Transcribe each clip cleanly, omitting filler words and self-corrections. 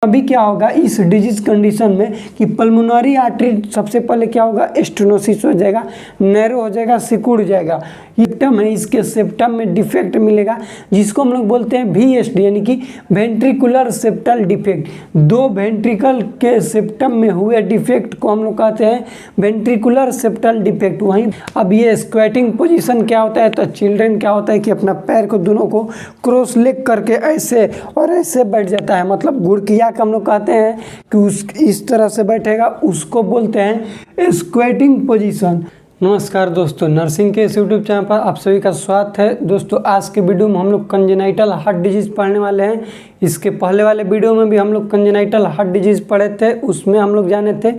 अभी क्या होगा इस डिजीज कंडीशन में कि पल्मोनरी आर्टरी सबसे पहले क्या होगा, स्टेनोसिस हो जाएगा, नैरो हो जाएगा, सिकुड़ जाएगा। सेप्टम है, इसके सेप्टम में डिफेक्ट मिलेगा जिसको हम लोग बोलते हैं VSD यानी कि वेंट्रिकुलर सेप्टल डिफेक्ट। दो वेंट्रिकल के सेप्टम में हुए डिफेक्ट को हम लोग कहते हैं वेंट्रिकुलर सेप्टल डिफेक्ट। वहीं अब ये स्क्वैटिंग पोजीशन क्या होता है, तो चिल्ड्रन क्या होता है कि अपना पैर को दोनों को क्रॉस लेग करके ऐसे और ऐसे बैठ जाता है, मतलब गुड़किया का हम लोग कहते हैं कि उस इस तरह से बैठेगा, उसको बोलते हैं स्क्वैटिंग पोजीशन। नमस्कार दोस्तों, नर्सिंग के इस यूट्यूब चैनल पर आप सभी का स्वागत है। दोस्तों आज के वीडियो में हम लोग कंजेनाइटल हार्ट डिजीज़ पढ़ने वाले हैं। इसके पहले वाले वीडियो में भी हम लोग कंजेनाइटल हार्ट डिजीज़ पढ़े थे, उसमें हम लोग जाने थे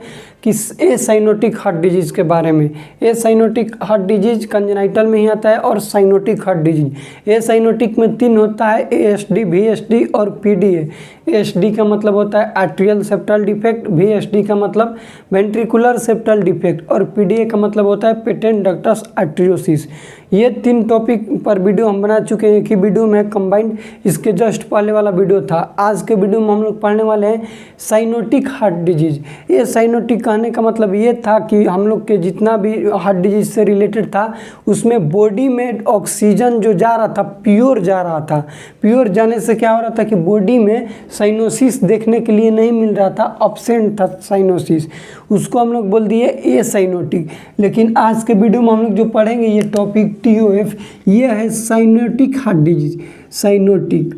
कि एसाइनोटिक हार्ट डिजीज़ के बारे में। एसाइनोटिक हार्ट डिजीज़ कंजेनाइटल में ही आता है और साइनोटिक हार्ट डिजीज। एसाइनोटिक में 3 होता है, ASD, VSD और PDA। ASD का मतलब होता है आर्ट्रियल सेप्टल डिफेक्ट, VSD का मतलब वेंट्रिकुलर सेप्टल डिफेक्ट और PDA का मतलब होता है पेटेंट डक्टस आर्टरियोसिस। ये 3 टॉपिक पर वीडियो हम बना चुके हैं, एक ही वीडियो में कंबाइंड। इसके जस्ट पहले वाला वीडियो था। आज के वीडियो में हम लोग पढ़ने वाले हैं साइनोटिक हार्ट डिजीज। ये साइनोटिक कहने का मतलब ये था कि हम लोग के जितना भी हार्ट डिजीज से रिलेटेड था उसमें बॉडी में ऑक्सीजन जो जा रहा था प्योर जा रहा था। प्योर जाने से क्या हो रहा था कि बॉडी में साइनोसिस देखने के लिए नहीं मिल रहा था, अब्सेंट था साइनोसिस, उसको हम लोग बोल दिए एसाइनोटिक। लेकिन आज के वीडियो में हम लोग जो पढ़ेंगे ये टॉपिक TOF, ये है cyanotic heart disease. Cyanotic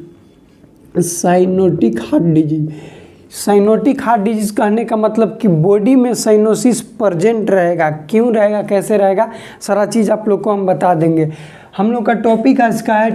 heart disease. Cyanotic heart disease कहने का मतलब कि बॉडी में साइनोसिस प्रेजेंट रहेगा। क्यों रहेगा, कैसे रहेगा, सारा चीज़ आप लोग को हम बता देंगे। हम लोग का टॉपिक आज का है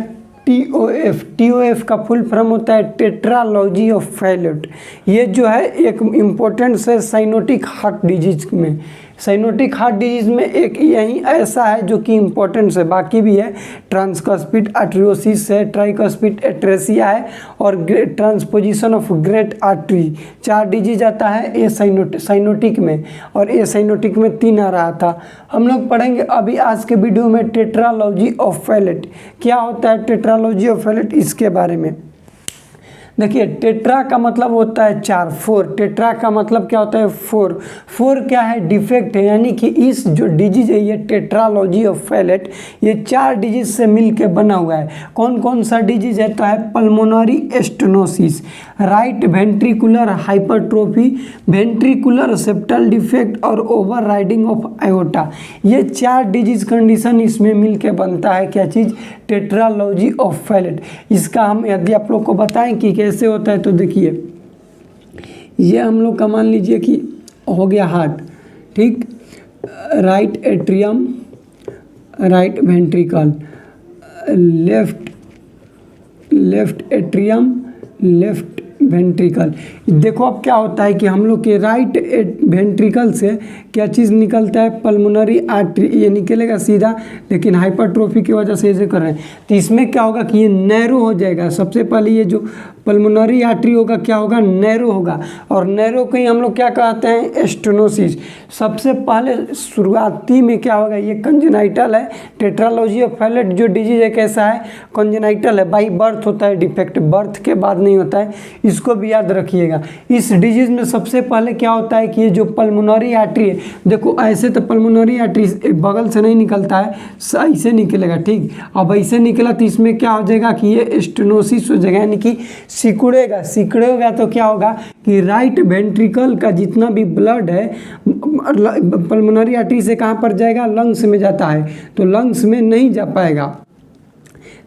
TOF। TOF का फुल फॉर्म होता है टेट्रालॉजी ऑफ फैलेट। ये जो है एक इम्पोर्टेंट है साइनोटिक हार्ट डिजीज में। साइनोटिक हार्ट डिजीज में एक यही ऐसा है जो कि इम्पोर्टेंट है, बाकी भी है। ट्रांसकस्पिड आर्टरियोसिस है, ट्राइकस्पिड एट्रेसिया है और transposition of great artery. 4 disease आता है ए साइनोटिक में, और ए साइनोटिक में 3 आ रहा था। हम लोग पढ़ेंगे अभी आज के वीडियो में टेट्रालॉजी ऑफ फैलेट। क्या होता है टेट्रालॉजी ऑफ फैलेट, इसके बारे में देखिए। टेट्रा का मतलब होता है 4, 4। टेट्रा का मतलब क्या होता है 4। 4 क्या है, डिफेक्ट है, यानी कि इस जो डिजीज है ये टेट्रालॉजी ऑफ फैलेट, ये 4 डिजीज से मिलके बना हुआ है। कौन कौन सा डिजीज है, तो है pulmonary stenosis, right ventricular hypertrophy, ventricular septal defect और ओवर राइडिंग ऑफ आयोटा। ये 4 डिजीज कंडीशन इसमें मिलके बनता है क्या चीज़, टेट्रालॉजी ऑफ फैलेट। इसका हम यदि आप लोग को बताएं कि कैसे होता है, तो देखिए ये हम लोग का मान लीजिए कि हो गया हार्ट, ठीक, right atrium, right ventricle, left atrium, left ventricle. देखो अब क्या होता है कि हम लोग के राइट वेंट्रिकल से क्या चीज़ निकलता है, पल्मोनरी आर्टरी, ये निकलेगा सीधा, लेकिन हाइपरट्रोफी की वजह से ऐसे कर रहे हैं। तो इसमें क्या होगा कि ये नैरो हो जाएगा। सबसे पहले ये जो पल्मोनरी आर्टरी होगा क्या होगा, नैरो होगा, और नैरो को ही हम लोग क्या कहते हैं, स्टेनोसिस। सबसे पहले शुरुआती में क्या होगा, ये कंजेनाइटल है। टेट्रालॉजी ऑफ फैलेट जो डिजीज है कैसा है, कंजेनाइटल है, बाई बर्थ होता है डिफेक्ट, बर्थ के बाद नहीं होता है, इसको भी याद रखिएगा। इस डिजीज में सबसे पहले क्या होता है कि ये जो पल्मोनरी आर्टरी है, देखो ऐसे तो पल्मोनरी आर्टरी बगल से नहीं निकलता है, ऐसे निकलेगा, ठीक। अब ऐसे निकला तो इसमें क्या हो जाएगा कि ये स्टेनोसिस हो जाएगा, यानी कि सिकुड़ेगा तो क्या होगा कि राइट वेंट्रिकल का जितना भी ब्लड है पल्मोनरी आर्टरी से कहाँ पर जाएगा, लंग्स में जाता है, तो लंग्स में नहीं जा पाएगा।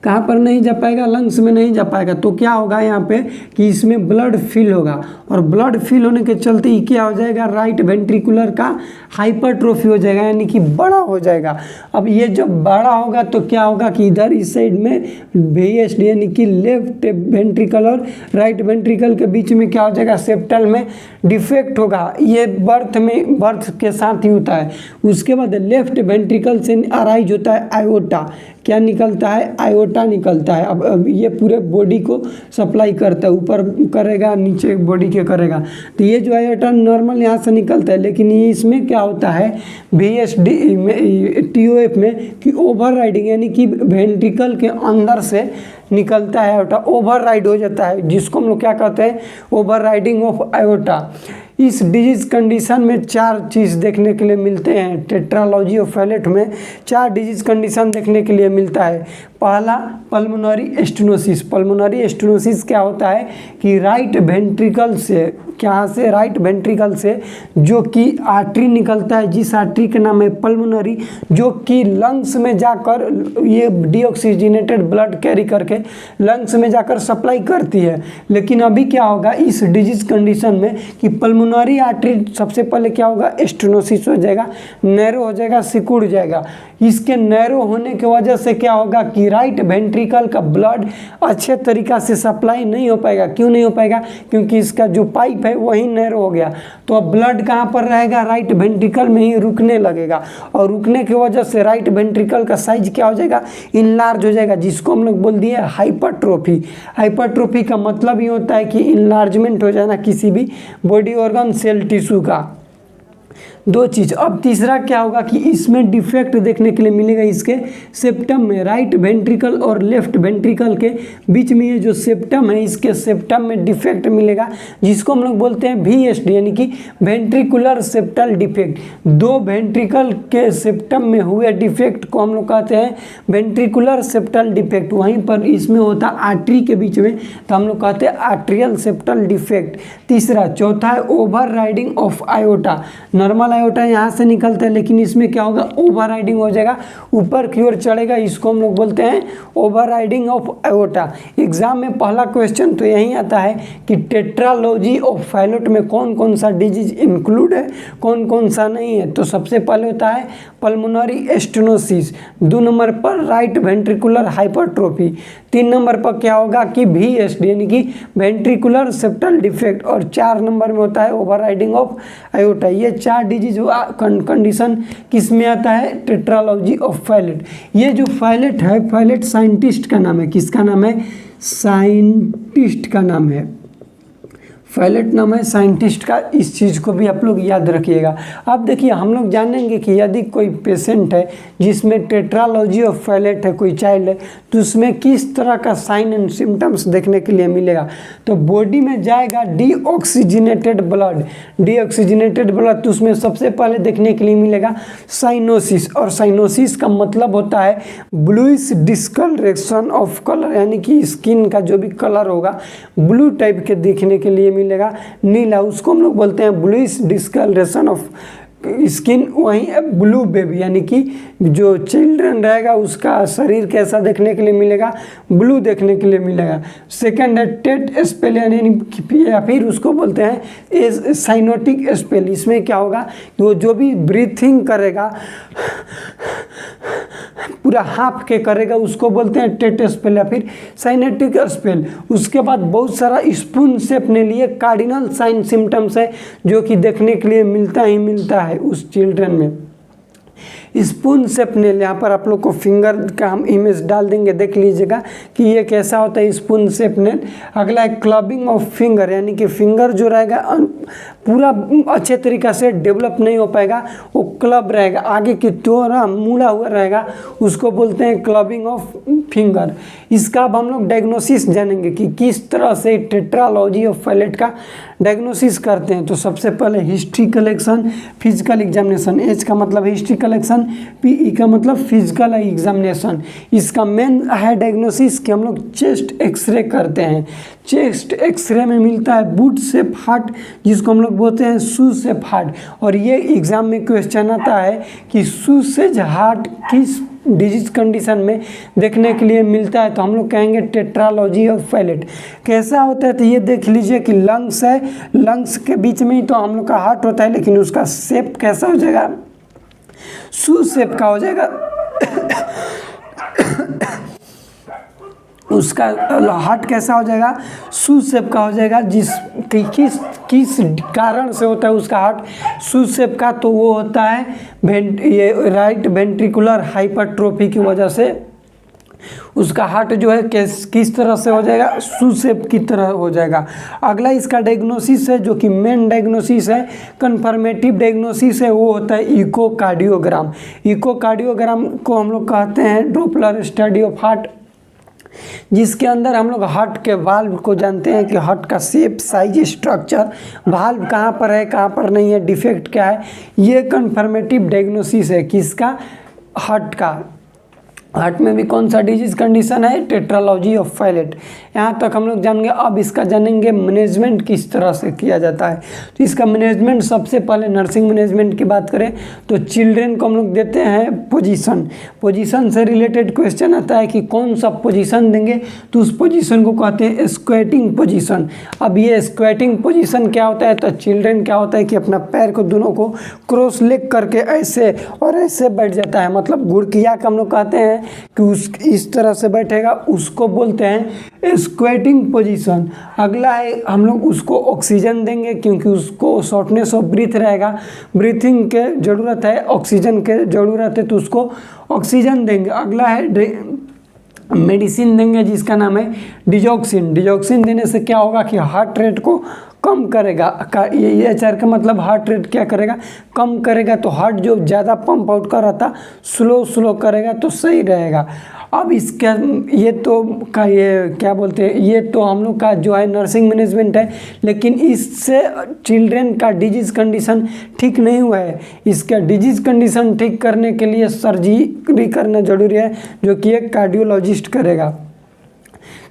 कहाँ पर नहीं जा पाएगा, लंग्स में नहीं जा पाएगा। तो क्या होगा यहाँ पे कि इसमें ब्लड फिल होगा, और ब्लड फिल होने के चलते ही क्या हो जाएगा, राइट वेंट्रिकुलर का हाइपरट्रोफी हो जाएगा, यानी कि बड़ा हो जाएगा। अब ये जब बड़ा होगा तो क्या होगा कि इधर इस साइड में VSD यानी कि लेफ्ट वेंट्रिकल और राइट वेंट्रिकल के बीच में क्या हो जाएगा, सेप्टल में डिफेक्ट होगा। ये बर्थ के साथ ही होता है। उसके बाद लेफ्ट वेंट्रिकल से अराइज होता है आयोटा, क्या निकलता है, आयोटा निकलता है। अब ये पूरे बॉडी को सप्लाई करता है, ऊपर करेगा नीचे बॉडी के करेगा, तो ये जो आयोटा नॉर्मल यहाँ से निकलता है, लेकिन ये इसमें क्या होता है VSD में TOF में कि ओवर राइडिंग यानी कि वेंट्रिकल के अंदर से निकलता है आयोटा, ओवर राइड हो जाता है, जिसको हम लोग क्या कहते हैं, ओवर राइडिंग ऑफ आयोटा। इस डिजीज कंडीशन में 4 चीज़ देखने के लिए मिलते हैं। टेट्रालॉजी ऑफ फैलेट में 4 डिजीज कंडीशन देखने के लिए मिलता है। पहला पल्मोनरी स्टेनोसिस। पल्मोनरी स्टेनोसिस क्या होता है कि राइट वेंट्रिकल से, क्या से, राइट वेंट्रिकल से जो कि आर्टरी निकलता है, जिस आर्टरी का नाम है पल्मोनरी, जो कि लंग्स में जाकर ये डीऑक्सीजनेटेड ब्लड कैरी करके लंग्स में जाकर सप्लाई करती है। लेकिन अभी क्या होगा इस डिजीज कंडीशन में कि पल्मोनरी आर्टरी सबसे पहले क्या होगा, स्टेनोसिस हो जाएगा, नैरो हो जाएगा, सिकुड़ जाएगा। इसके नैरो होने की वजह से क्या होगा कि राइट वेंट्रिकल का ब्लड अच्छे तरीक़ा से सप्लाई नहीं हो पाएगा। क्यों नहीं हो पाएगा, क्योंकि इसका जो पाइप है वही नैरो हो गया, तो अब ब्लड कहाँ पर रहेगा, राइट वेंट्रिकल में ही रुकने लगेगा, और रुकने की वजह से राइट वेंट्रिकल का साइज क्या हो जाएगा, इनलार्ज हो जाएगा, जिसको हम लोग बोल दिए हाइपरट्रोफी। हाइपरट्रोफी का मतलब ये होता है कि इनलार्जमेंट हो जाना किसी भी बॉडी ऑर्गन सेल टिश्यू का। 2 चीज़। अब तीसरा क्या होगा कि इसमें डिफेक्ट देखने के लिए मिलेगा इसके सेप्टम में, राइट वेंट्रिकल और लेफ्ट वेंट्रिकल के बीच में ये जो सेप्टम है, इसके सेप्टम में डिफेक्ट मिलेगा, जिसको हम लोग बोलते हैं VSD यानी कि वेंट्रिकुलर सेप्टल डिफेक्ट। 2 वेंट्रिकल के सेप्टम में हुए डिफेक्ट को हम लोग कहते हैं वेंट्रिकुलर सेप्टल डिफेक्ट। वहीं पर इसमें होता आर्टरी के बीच में, तो हम लोग कहते हैं आर्ट्रियल सेप्टल डिफेक्ट। तीसरा। चौथा है over riding of iota. Normal iota यहाँ से निकलता है, लेकिन इसमें क्या होगा, ओवर राइडिंग हो जाएगा, ऊपर की ओर चढ़ेगा, इसको हम लोग बोलते हैं over riding of iota. Exam में पहला क्वेश्चन तो यही आता है कि टेट्रालॉजी ऑफ फैलेट में कौन कौन सा डिजीज इंक्लूड है, कौन कौन सा नहीं है। तो सबसे पहले होता है पल्मोनरी स्टेनोसिस, 2 नंबर पर राइट वेंट्रिकुलर हाइपरट्रोफी, 3 नंबर पर क्या होगा कि VSD यानी कि वेंट्रिकुलर सेप्टल डिफेक्ट, और 4 नंबर में होता है ओवर राइडिंग ऑफ आयोटा। ये 4 डिजीज कंडीशन किस में आता है, टेट्रालॉजी ऑफ फैलेट। ये जो फैलेट है, फैलेट साइंटिस्ट का नाम है, किसका नाम है, साइंटिस्ट का नाम है, फैलेट नाम है साइंटिस्ट का। इस चीज़ को भी आप लोग याद रखिएगा। अब देखिए हम लोग जानेंगे कि यदि कोई पेशेंट है जिसमें टेट्रालॉजी ऑफ फैलेट है, कोई चाइल्ड है, तो उसमें किस तरह का साइन एंड सिम्टम्स देखने के लिए मिलेगा। तो बॉडी में जाएगा डीऑक्सीजनेटेड ब्लड, डीऑक्सीजनेटेड ब्लड, तो उसमें सबसे पहले देखने के लिए मिलेगा साइनोसिस, और साइनोसिस का मतलब होता है ब्लूइश डिस्कलरेशन ऑफ कलर, यानी कि स्किन का जो भी कलर होगा ब्लू टाइप के देखने के लिए मिलेगा, नीला, उसको हम लोग बोलते हैं ब्लूइश डिस्कलरेशन ऑफ स्किन। वहीं ब्लू बेबी यानी कि जो चिल्ड्रन रहेगा उसका शरीर कैसा देखने के लिए मिलेगा, ब्लू देखने के लिए मिलेगा। सेकंड है टेट स्पेल, यानी या फिर उसको बोलते हैं साइनोटिक स्पेल। इसमें क्या होगा कि वो जो भी ब्रीथिंग करेगा पूरा हाफ के करेगा, उसको बोलते हैं टेट स्पेल या फिर साइनेटिक स्पेल। उसके बाद बहुत सारा स्पून से अपने लिए कार्डिनल साइन सिम्टम्स है जो कि देखने के लिए मिलता ही मिलता है उस चिल्ड्रन में। स्पून शेप नेल, यहाँ पर आप लोग को फिंगर का हम इमेज डाल देंगे, देख लीजिएगा कि ये कैसा होता है स्पून शेप नेल। अगला है क्लबिंग ऑफ फिंगर, यानी कि फिंगर जो रहेगा पूरा अच्छे तरीक़ा से डेवलप नहीं हो पाएगा, वो क्लब रहेगा, आगे की थोड़ा मुड़ा हुआ रहेगा, उसको बोलते हैं क्लबिंग ऑफ फिंगर। इसका अब हम लोग डायग्नोसिस जानेंगे कि किस तरह से टेट्रालॉजी ऑफ फैलेट का डायग्नोसिस करते हैं। तो सबसे पहले history collection, physical examination. H का मतलब हिस्ट्री कलेक्शन, पीई का मतलब फिजिकल एग्जामिनेशन। इसका मेन है डायग्नोसिस कि हम लोग चेस्ट एक्सरे करते हैं। चेस्ट एक्सरे में मिलता है बूट शेप हार्ट, जिसको हम लोग बोलते हैं शू शेप हार्ट। और ये एग्जाम में क्वेश्चन आता है कि शू शेप हार्ट किस डिजीज कंडीशन में देखने के लिए मिलता है, तो हम लोग कहेंगे टेट्रालॉजी ऑफ फैलेट। कैसा होता है तो ये देख लीजिए कि लंग्स है, लंग्स के बीच में ही तो हम लोग का हार्ट होता है, लेकिन उसका शेप कैसा हो जाएगा, शू शेप का हो जाएगा। उसका हार्ट कैसा हो जाएगा, शू शेप का हो जाएगा। किस कारण से होता है उसका हार्ट शू शेप का, तो वो होता है ये राइट वेंट्रिकुलर हाइपरट्रोफी की वजह से उसका हार्ट जो है किस तरह से हो जाएगा, शू शेप की तरह हो जाएगा। अगला इसका डायग्नोसिस है जो कि मेन डायग्नोसिस है, कन्फर्मेटिव डायग्नोसिस है, वो होता है इकोकार्डियोग्राम। इकोकार्डियोग्राम को हम लोग कहते हैं डॉपलर स्टडी ऑफ हार्ट, जिसके अंदर हम लोग हार्ट के वाल्व को जानते हैं कि हार्ट का शेप, साइज, स्ट्रक्चर, वाल्व कहाँ पर है कहाँ पर नहीं है, डिफेक्ट क्या है, ये कन्फर्मेटिव डायग्नोसिस है किसका, हार्ट का। हार्ट में भी कौन सा डिजीज कंडीशन है, टेट्रालॉजी ऑफ फैलेट। यहाँ तक हम लोग जानेंगे। अब इसका जानेंगे मैनेजमेंट किस तरह से किया जाता है। तो इसका मैनेजमेंट सबसे पहले नर्सिंग मैनेजमेंट की बात करें तो चिल्ड्रेन को हम लोग देते हैं पोजीशन। पोजीशन से रिलेटेड क्वेश्चन आता है कि कौन सा पोजीशन देंगे, तो उस पोजीशन को कहते हैं स्क्वेटिंग पोजीशन। अब ये स्क्वेटिंग पोजीशन क्या होता है, तो चिल्ड्रेन क्या होता है कि अपना पैर को दोनों को क्रॉस लेग करके ऐसे और ऐसे बैठ जाता है, मतलब गुड़किया का हम लोग कहते हैं कि उस इस तरह से बैठेगा, उसको बोलते हैं स्क्वेटिंग पोजीशन। अगला है हम लोग उसको ऑक्सीजन देंगे क्योंकि उसको शॉर्टनेस ऑफ ब्रीथ रहेगा, ब्रीथिंग के ज़रूरत है, ऑक्सीजन के ज़रूरत है, तो उसको ऑक्सीजन देंगे। अगला है मेडिसिन देंगे जिसका नाम है डिजॉक्सिन। डिजॉक्सिन देने से क्या होगा कि हार्ट रेट को कम करेगा। ये एच का मतलब हार्ट रेट क्या करेगा, कम करेगा। तो हार्ट जो ज़्यादा पंप आउट कर रहा था स्लो करेगा तो सही रहेगा। अब इसका ये तो का ये क्या बोलते हैं, ये तो हम लोग का जो है नर्सिंग मैनेजमेंट है, लेकिन इससे चिल्ड्रेन का डिजीज़ कंडीशन ठीक नहीं हुआ है। इसका डिजीज़ कंडीशन ठीक करने के लिए सर्जरी करना जरूरी है, जो कि एक कार्डियोलॉजिस्ट करेगा।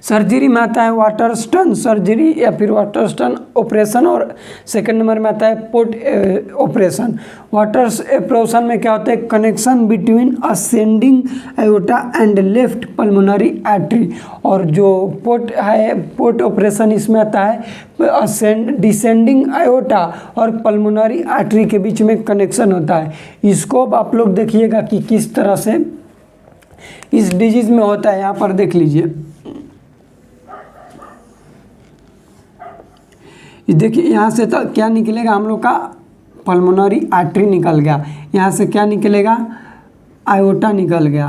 सर्जरी में आता है वाटर स्टन सर्जरी या फिर वाटर स्टन ऑपरेशन, और सेकंड नंबर में आता है पोर्ट ऑपरेशन। वाटर ऑपरेशन में क्या होता है, connection between ascending aorta and left pulmonary artery. और जो पोर्ट है, पोर्ट ऑपरेशन इसमें आता है डिसेंडिंग एओर्टा और पल्मोनरी आर्टरी के बीच में कनेक्शन होता है। इसको आप लोग देखिएगा कि किस तरह से इस डिजीज में होता है। यहाँ पर देख लीजिए, देखिए यहाँ से तो क्या निकलेगा, हम लोग का पल्मोनरी आर्टरी निकल गया। यहाँ से क्या निकलेगा, आयोटा निकल गया।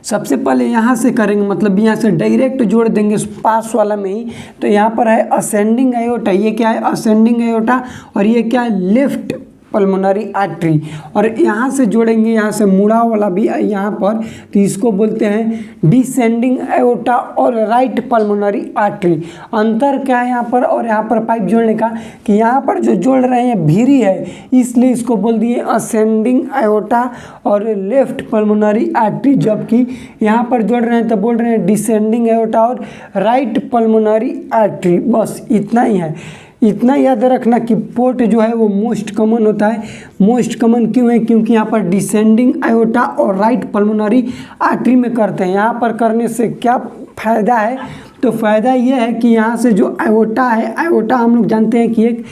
सबसे पहले यहाँ से करेंगे, मतलब यहाँ से डायरेक्ट जोड़ देंगे पास वाला में ही। तो यहाँ पर है असेंडिंग आयोटा, ये क्या है असेंडिंग आयोटा, और ये क्या है लेफ्ट पल्मोनरी आर्टरी। और यहाँ से जोड़ेंगे, यहाँ से मुड़ा वाला भी यहाँ पर, तो इसको बोलते हैं डिसेंडिंग एओर्टा और राइट पल्मोनरी आर्टरी। अंतर क्या है यहाँ पर और यहाँ पर पाइप जोड़ने का, कि यहाँ पर जो जोड़ रहे हैं भीरी है, इसलिए इसको बोल दिए असेंडिंग एओर्टा और लेफ्ट पल्मोनरी आर्टरी, जबकि यहाँ पर जोड़ रहे हैं तो बोल रहे हैं डिसेंडिंग एओर्टा और राइट पल्मोनरी आर्टरी। बस इतना ही है। इतना याद रखना कि पोर्ट जो है वो मोस्ट कॉमन होता है। मोस्ट कॉमन क्यों है, क्योंकि यहाँ पर डिसेंडिंग आयोटा और राइट पल्मोनरी आर्टरी में करते हैं। यहाँ पर करने से क्या फ़ायदा है, तो फ़ायदा ये है कि यहाँ से जो आयोटा है, आयोटा हम लोग जानते हैं कि एक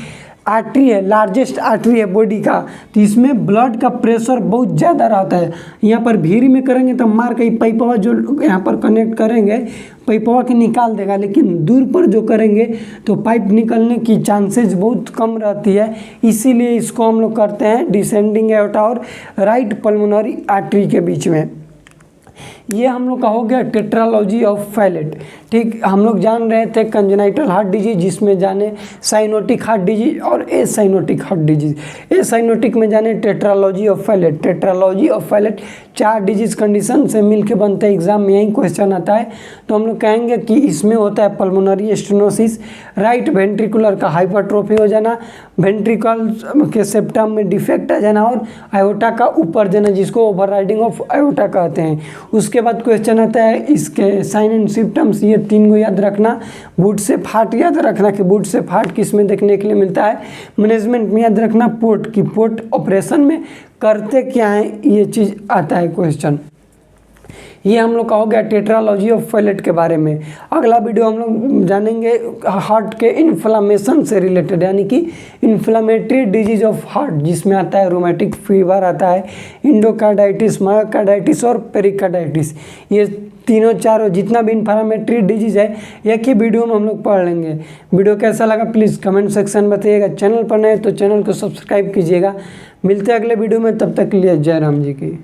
आर्टरी है, लार्जेस्ट आर्टरी है बॉडी का, तो इसमें ब्लड का प्रेशर बहुत ज़्यादा रहता है। यहाँ पर भीड़ में करेंगे तो मार के पाइपवा जो यहाँ पर कनेक्ट करेंगे पाइपवा के निकाल देगा, लेकिन दूर पर जो करेंगे तो पाइप निकलने की चांसेस बहुत कम रहती है। इसीलिए इसको हम लोग करते हैं डिसेंडिंग एओर्टा और राइट पल्मोनरी आर्टरी के बीच में। ये हम लोग का हो गया टेट्रालॉजी ऑफ फैलेट। ठीक, हम लोग जान रहे थे कंजेनाइटल हार्ट डिजीज, जिसमें जाने साइनोटिक हार्ट डिजीज और ए साइनोटिक हार्ट डिजीज। ए साइनोटिक में जाने tetralogy of Fallot. Tetralogy of Fallot 4 disease condition से मिलके बनते हैं, एग्जाम में यही क्वेश्चन आता है। तो हम लोग कहेंगे कि इसमें होता है पल्मोनरी स्टेनोसिस, राइट वेंट्रिकुलर का हाइपरट्रोफी हो जाना, वेंट्रिकल के सेप्टम में डिफेक्ट आ जाना और आयोटा का ऊपर जाना, जिसको ओवरराइडिंग ऑफ आयोटा कहते हैं। उसके बाद क्वेश्चन आता है इसके साइन एंड सिम्टम्स, ये 3 को याद रखना। बूट से फाट याद रखना कि बूट से फाट किस में देखने के लिए मिलता है। मैनेजमेंट में याद रखना पोर्ट की, पोर्ट ऑपरेशन में करते क्या है, ये चीज़ आता है क्वेश्चन। ये हम लोग का हो गया टेट्रालॉजी ऑफ फैलेट के बारे में। अगला वीडियो हम लोग जानेंगे हार्ट के इन्फ्लामेशन से रिलेटेड, यानी कि इन्फ्लामेटरी डिजीज ऑफ हार्ट, जिसमें आता है रोमेटिक फीवर, आता है इंडोकार्डाइटिस, मायोकार्डाइटिस और पेरिकार्डाइटिस। ये तीनों चारों जितना भी इन्फ्लामेटरी डिजीज है एक ही वीडियो में हम लोग पढ़ लेंगे। वीडियो कैसा लगा प्लीज़ कमेंट सेक्शन में बताइएगा। चैनल पर नए तो चैनल को सब्सक्राइब कीजिएगा। मिलते हैं अगले वीडियो में, तब तक के लिए जय राम जी की।